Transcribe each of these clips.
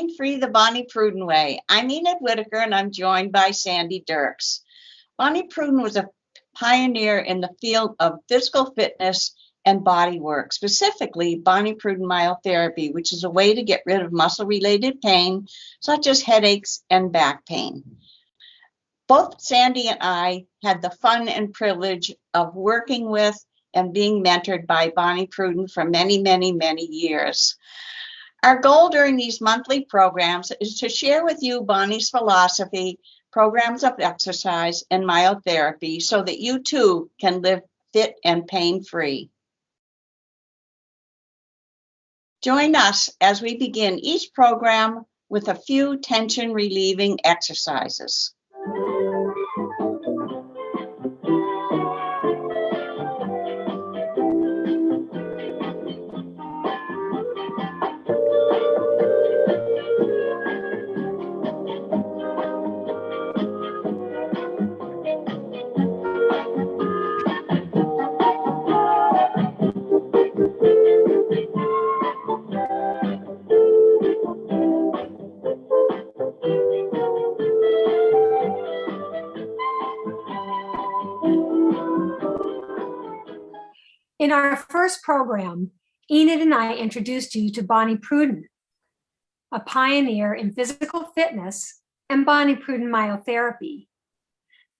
Pain Free the Bonnie Pruden Way. I'm Enid Whitaker and I'm joined by Sandy Dirks. Bonnie Pruden was a pioneer in the field of physical fitness and body work, specifically Bonnie Pruden myotherapy, which is a way to get rid of muscle-related pain, such as headaches and back pain. Both Sandy and I had the fun and privilege of working with and being mentored by Bonnie Pruden for many, many, many years. Our goal during these monthly programs is to share with you Bonnie's philosophy, programs of exercise, and myotherapy so that you too can live fit and pain-free. Join us as we begin each program with a few tension-relieving exercises. In our first program, Enid and I introduced you to Bonnie Pruden, a pioneer in physical fitness and Bonnie Pruden myotherapy.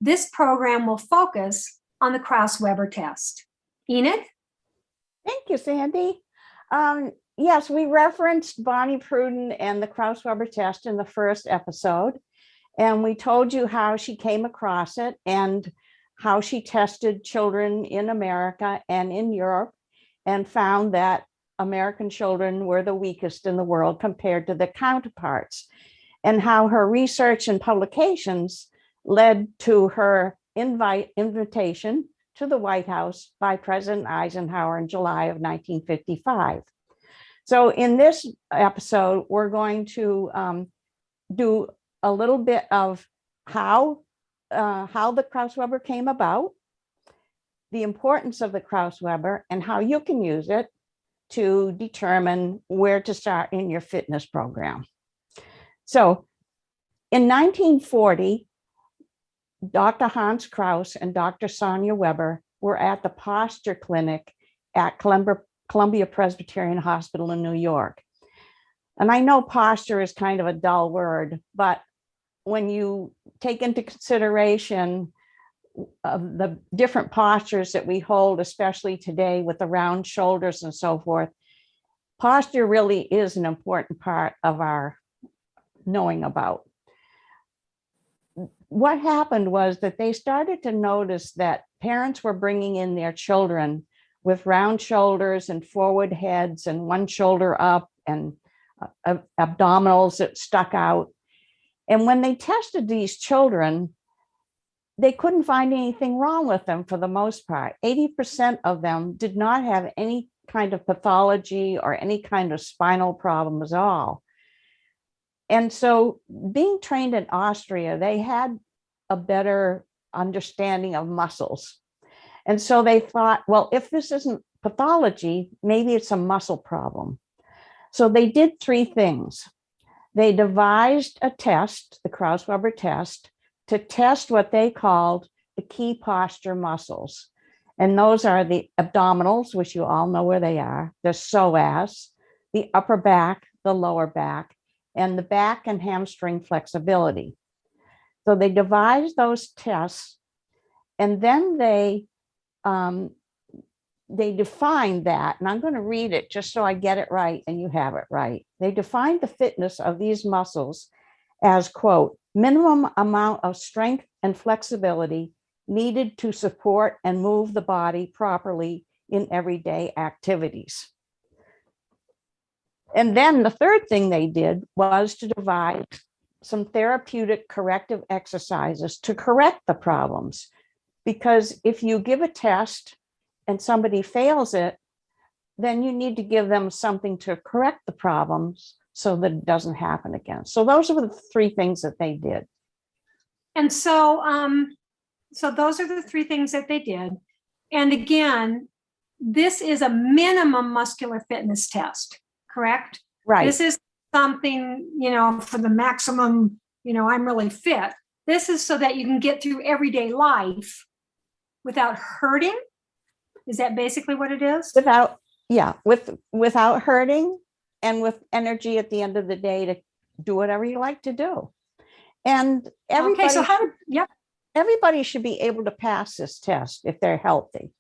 This program will focus on the Kraus-Weber test. Enid? Thank you, Sandy. Yes, we referenced Bonnie Pruden and the Kraus-Weber test in the first episode, and we told you how she came across it and how she tested children in America and in Europe and found that American children were the weakest in the world compared to their counterparts, and how her research and publications led to her invitation to the White House by President Eisenhower in July of 1955. So in this episode, we're going to do a little bit of how the Kraus-Weber came about, the importance of the Kraus-Weber, and how you can use it to determine where to start in your fitness program. So in 1940, Dr. Hans Kraus and Dr. Sonia Weber were at the posture clinic at Columbia Presbyterian Hospital in New York. And I know posture is kind of a dull word, but when you take into consideration the different postures that we hold, especially today with the round shoulders and so forth, posture really is an important part of our knowing about. What happened was that they started to notice that parents were bringing in their children with round shoulders and forward heads and one shoulder up and abdominals that stuck out. And when they tested these children, they couldn't find anything wrong with them for the most part. 80% of them did not have any kind of pathology or any kind of spinal problems at all. And so being trained in Austria, they had a better understanding of muscles. And so they thought, well, if this isn't pathology, maybe it's a muscle problem. So they did three things. They devised a test, the Kraus-Weber test, to test what they called the key posture muscles. And those are the abdominals, which you all know where they are, the psoas, the upper back, the lower back, and the back and hamstring flexibility. So they devised those tests, and then they defined that, and I'm going to read it just so I get it right and you have it right. They defined the fitness of these muscles as, quote, minimum amount of strength and flexibility needed to support and move the body properly in everyday activities. And then the third thing they did was to devise some therapeutic corrective exercises to correct the problems. Because if you give a test and somebody fails it, then you need to give them something to correct the problems so that it doesn't happen again. So those are the three things that they did. And so, so those are the three things that they did. And again, this is a minimum muscular fitness test, correct? Right. This is something, for the maximum, I'm really fit. This is so that you can get through everyday life without hurting. Is that basically what it is? Without hurting, and with energy at the end of the day to do whatever you like to do. And everybody should be able to pass this test if they're healthy.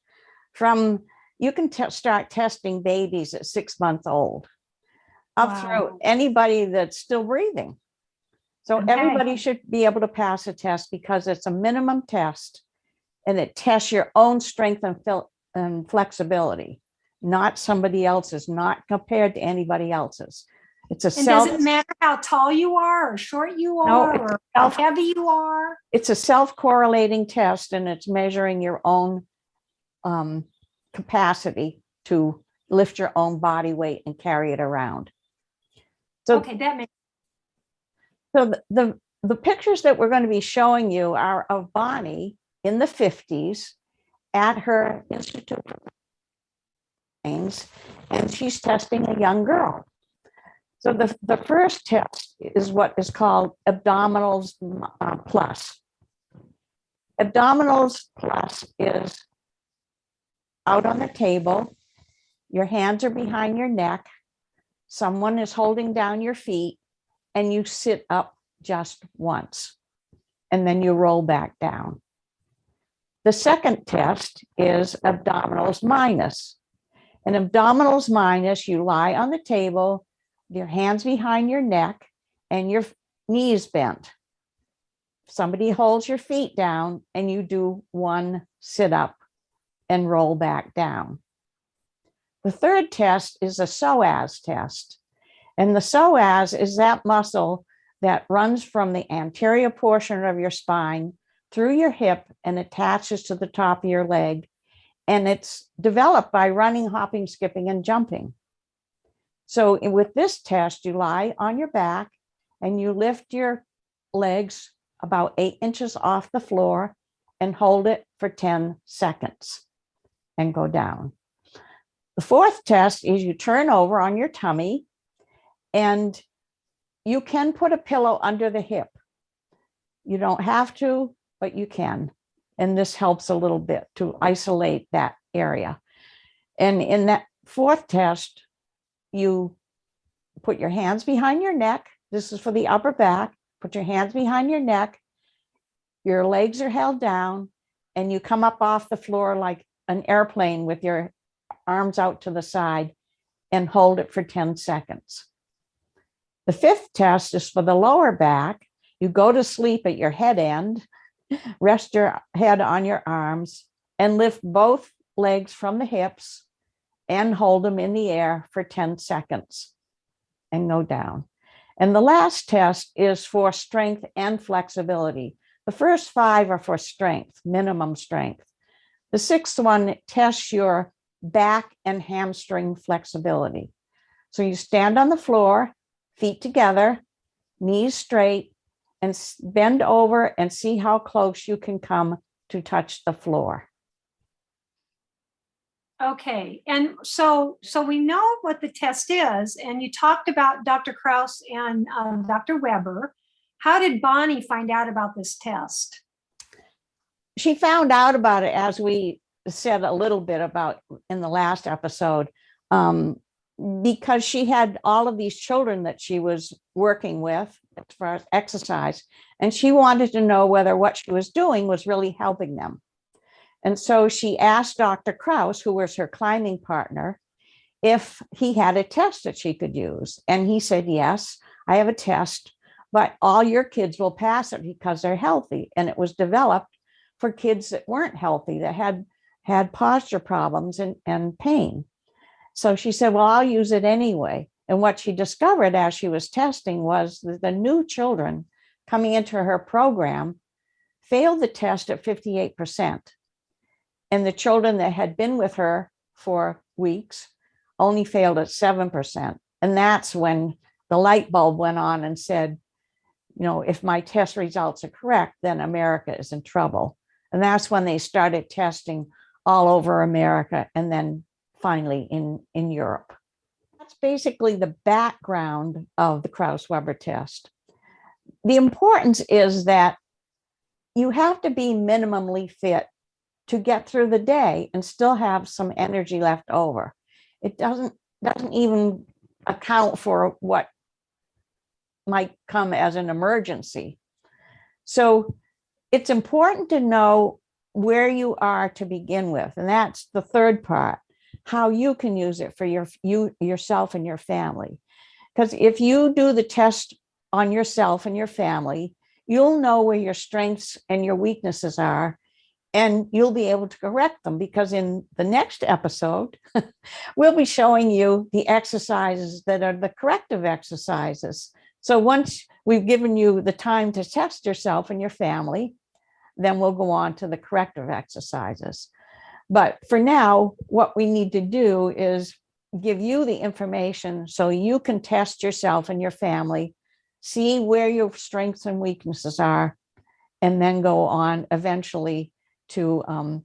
You can start testing babies at 6 months old up through anybody that's still breathing. So everybody should be able to pass a test because it's a minimum test, and it tests your own strength and flexibility, not somebody else's, not compared to anybody else's. Does it matter how tall you are or short you are or how heavy you are? It's a self-correlating test, and it's measuring your own capacity to lift your own body weight and carry it around. So that makes So the pictures that we're going to be showing you are of Bonnie in the 50s at her Institute of Things, and she's testing a young girl. So the first test is what is called abdominals plus. Abdominals plus is out on the table. Your hands are behind your neck. Someone is holding down your feet, and you sit up just once, and then you roll back down. The second test is abdominals minus. In abdominals minus, you lie on the table, your hands behind your neck, and your knees bent. Somebody holds your feet down, and you do one sit up and roll back down. The third test is a psoas test. And the psoas is that muscle that runs from the anterior portion of your spine through your hip and attaches to the top of your leg. And it's developed by running, hopping, skipping, and jumping. So with this test, you lie on your back and you lift your legs about 8 inches off the floor and hold it for 10 seconds and go down. The fourth test is you turn over on your tummy, and you can put a pillow under the hip. You don't have to, but you can. And this helps a little bit to isolate that area. And in that fourth test, you put your hands behind your neck. This is for the upper back. Put your hands behind your neck. Your legs are held down, and you come up off the floor like an airplane with your arms out to the side and hold it for 10 seconds. The fifth test is for the lower back. You go to sleep at your head end, rest your head on your arms, and lift both legs from the hips and hold them in the air for 10 seconds and go down. And the last test is for strength and flexibility. The first 5 are for strength, minimum strength. The sixth one tests your back and hamstring flexibility. So you stand on the floor, feet together, knees straight, and bend over and see how close you can come to touch the floor. Okay, and so we know what the test is, and you talked about Dr. Kraus and Dr. Weber. How did Bonnie find out about this test? She found out about it, as we said a little bit about in the last episode, because she had all of these children that she was working with as far as exercise, and she wanted to know whether what she was doing was really helping them. And so she asked Dr. Kraus, who was her climbing partner, if he had a test that she could use. And he said, yes, I have a test, but all your kids will pass it because they're healthy. And it was developed for kids that weren't healthy, that had posture problems and pain. So she said, well, I'll use it anyway. And what she discovered as she was testing was that the new children coming into her program failed the test at 58%. And the children that had been with her for weeks only failed at 7%. And that's when the light bulb went on and said, if my test results are correct, then America is in trouble. And that's when they started testing all over America and then finally in Europe. that's basically the background of the Kraus-Weber test. The importance is that you have to be minimally fit to get through the day and still have some energy left over. It doesn't even account for what might come as an emergency. So it's important to know where you are to begin with. And that's the third part, how you can use it for yourself and your family. Because if you do the test on yourself and your family, you'll know where your strengths and your weaknesses are, and you'll be able to correct them, because in the next episode, we'll be showing you the exercises that are the corrective exercises. So once we've given you the time to test yourself and your family, then we'll go on to the corrective exercises. But for now, what we need to do is give you the information so you can test yourself and your family, see where your strengths and weaknesses are, and then go on eventually to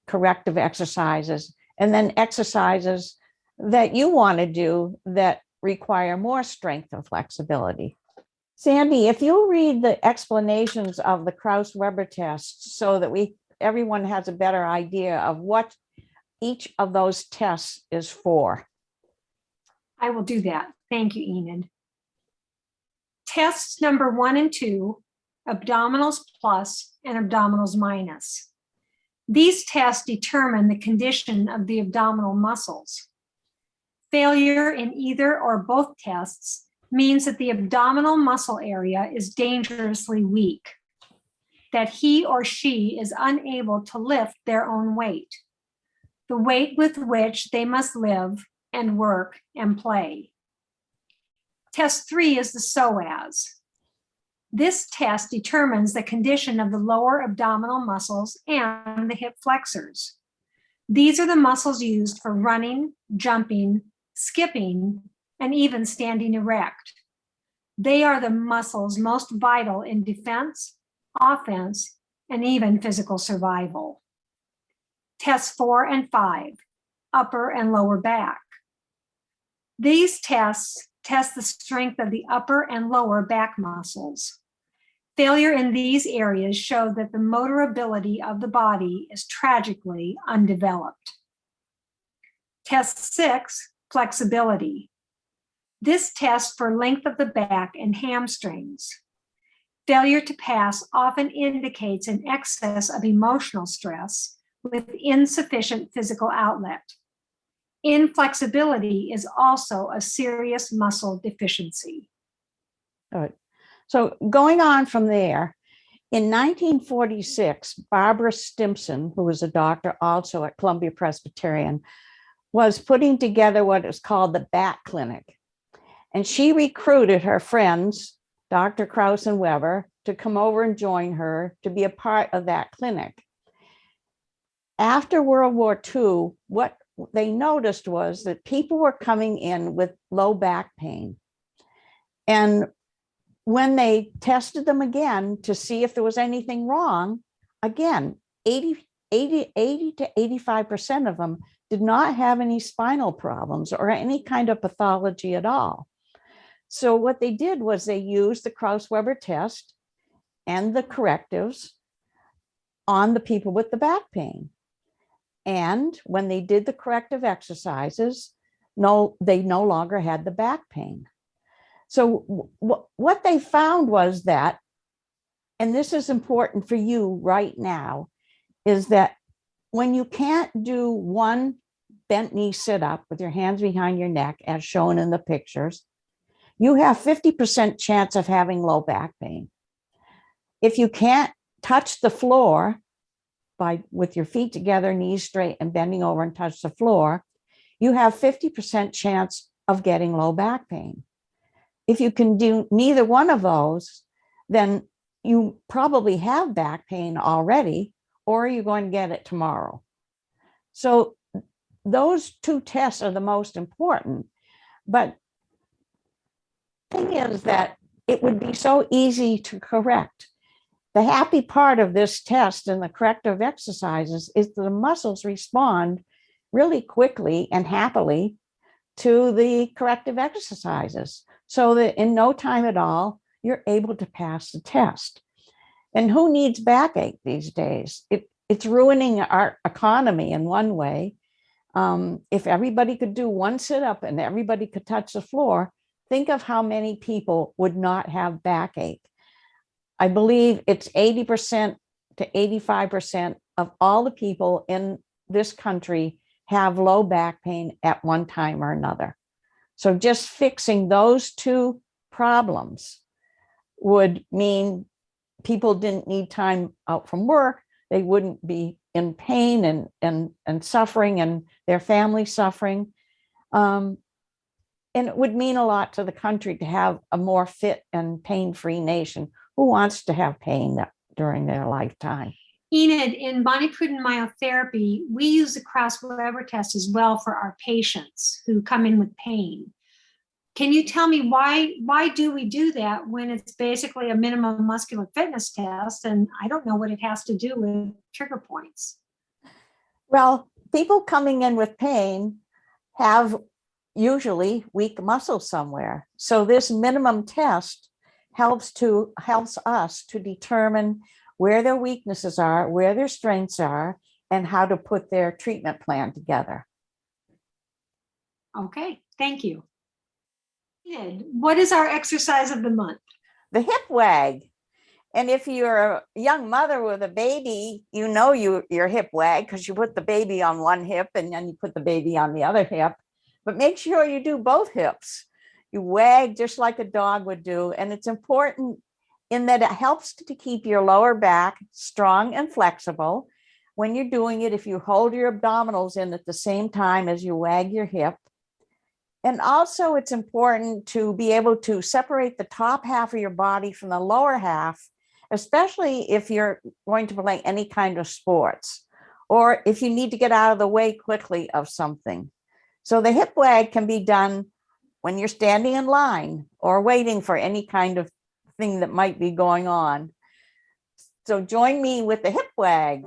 corrective exercises, and then exercises that you want to do that require more strength and flexibility. Sandy, if you read the explanations of the Kraus-Weber tests so that everyone has a better idea of what each of those tests is for. I will do that. Thank you, Enid. Tests number 1 and 2, abdominals plus and abdominals minus. These tests determine the condition of the abdominal muscles. Failure in either or both tests means that the abdominal muscle area is dangerously weak, that he or she is unable to lift their own weight, the weight with which they must live and work and play. Test 3 is the psoas. This test determines the condition of the lower abdominal muscles and the hip flexors. These are the muscles used for running, jumping, skipping, and even standing erect. They are the muscles most vital in defense, offense, and even physical survival. Tests 4 and 5, upper and lower back. These tests test the strength of the upper and lower back muscles. Failure in these areas show that the motor ability of the body is tragically undeveloped. Test 6, flexibility. This tests for length of the back and hamstrings. Failure to pass often indicates an excess of emotional stress with insufficient physical outlet. Inflexibility is also a serious muscle deficiency. Good. So going on from there, in 1946, Barbara Stimson, who was a doctor also at Columbia Presbyterian, was putting together what is called the Back Clinic. And she recruited her friends, Dr. Kraus and Weber, to come over and join her to be a part of that clinic. After World War II, what they noticed was that people were coming in with low back pain. And when they tested them again to see if there was anything wrong, again, 80 to 85% of them did not have any spinal problems or any kind of pathology at all. So what they did was they used the Kraus-Weber test and the correctives on the people with the back pain. And when they did the corrective exercises, they no longer had the back pain. So what they found was that, and this is important for you right now, is that when you can't do one bent knee sit up with your hands behind your neck, as shown in the pictures, you have 50% chance of having low back pain. If you can't touch the floor with your feet together, knees straight, and bending over and touch the floor, you have 50% chance of getting low back pain. If you can do neither one of those, then you probably have back pain already, or you're going to get it tomorrow. So those two tests are the most important. But the thing is that it would be so easy to correct. The happy part of this test and the corrective exercises is that the muscles respond really quickly and happily to the corrective exercises so that in no time at all, you're able to pass the test. And who needs backache these days? It's ruining our economy in one way. If everybody could do one sit-up and everybody could touch the floor, think of how many people would not have backache. I believe it's 80% to 85% of all the people in this country have low back pain at one time or another. So just fixing those two problems would mean people didn't need time out from work. They wouldn't be in pain and suffering, and their family suffering. And it would mean a lot to the country to have a more fit and pain-free nation. Who wants to have pain during their lifetime? Enid, in Bonnie Pruden myotherapy, we use the Kraus-Weber test as well for our patients who come in with pain. Can you tell me why do we do that when it's basically a minimum muscular fitness test? And I don't know what it has to do with trigger points. Well, people coming in with pain have usually weak muscles somewhere. So this minimum test helps us to determine where their weaknesses are, where their strengths are, and how to put their treatment plan together. Okay, thank you. What is our exercise of the month? The hip wag. And if you're a young mother with a baby, you know your hip wag because you put the baby on one hip and then you put the baby on the other hip. But make sure you do both hips. You wag just like a dog would do. And it's important in that it helps to keep your lower back strong and flexible. When you're doing it, if you hold your abdominals in at the same time as you wag your hip. And also it's important to be able to separate the top half of your body from the lower half, especially if you're going to play any kind of sports, or if you need to get out of the way quickly of something. So the hip wag can be done when you're standing in line or waiting for any kind of thing that might be going on. So join me with the hip wag.